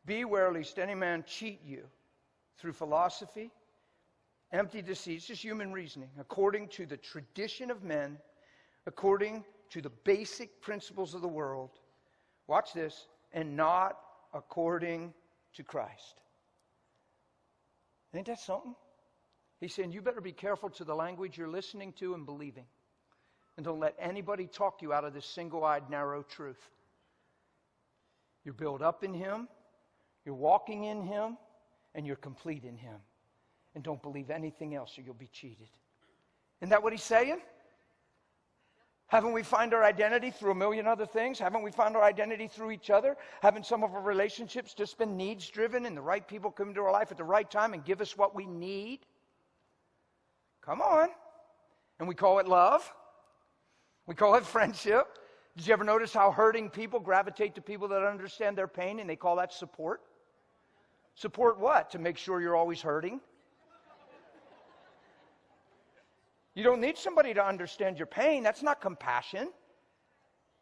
Beware lest any man cheat you through philosophy, empty deceit, it's just human reasoning, according to the tradition of men, according to the basic principles of the world. Watch this, and not according to Christ. Ain't that something? He's saying you better be careful to the language you're listening to and believing. And don't let anybody talk you out of this single-eyed, narrow truth. You're built up in Him, you're walking in Him, and you're complete in Him. And don't believe anything else or you'll be cheated. Isn't that what He's saying? Haven't we found our identity through a million other things? Haven't we found our identity through each other? Haven't some of our relationships just been needs-driven and the right people come into our life at the right time and give us what we need? Come on. And we call it love. We call it friendship. Did you ever notice how hurting people gravitate to people that understand their pain and they call that support? Support what? To make sure you're always hurting? You don't need somebody to understand your pain. That's not compassion.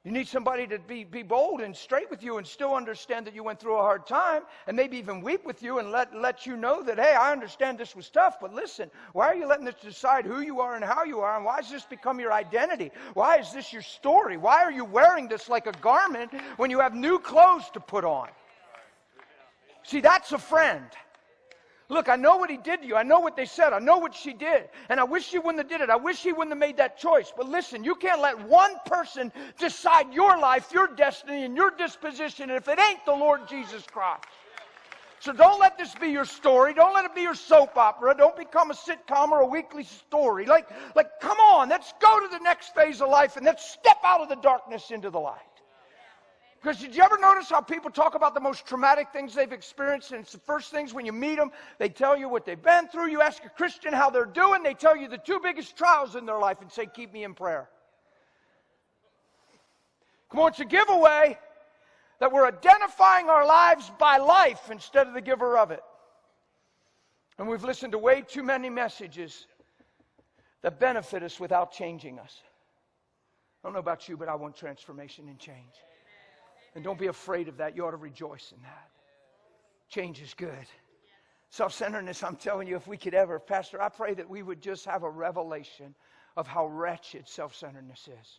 You need somebody to be bold and straight with you and still understand that you went through a hard time and maybe even weep with you and let you know that, hey, I understand this was tough, but listen, why are you letting this decide who you are and how you are, and why has this become your identity? Why is this your story? Why are you wearing this like a garment when you have new clothes to put on? See, that's a friend. Look, I know what he did to you. I know what they said. I know what she did. And I wish she wouldn't have did it. I wish he wouldn't have made that choice. But listen, you can't let one person decide your life, your destiny, and your disposition if it ain't the Lord Jesus Christ. So don't let this be your story. Don't let it be your soap opera. Don't become a sitcom or a weekly story. Like, come on, let's go to the next phase of life and let's step out of the darkness into the light. Because did you ever notice how people talk about the most traumatic things they've experienced? And it's the first things when you meet them, they tell you what they've been through. You ask a Christian how they're doing, they tell you the two biggest trials in their life and say, keep me in prayer. Come on, it's a giveaway that we're identifying our lives by life instead of the giver of it. And we've listened to way too many messages that benefit us without changing us. I don't know about you, but I want transformation and change. And don't be afraid of that. You ought to rejoice in that. Change is good. Self-centeredness, I'm telling you, if we could ever, Pastor, I pray that we would just have a revelation of how wretched self-centeredness is.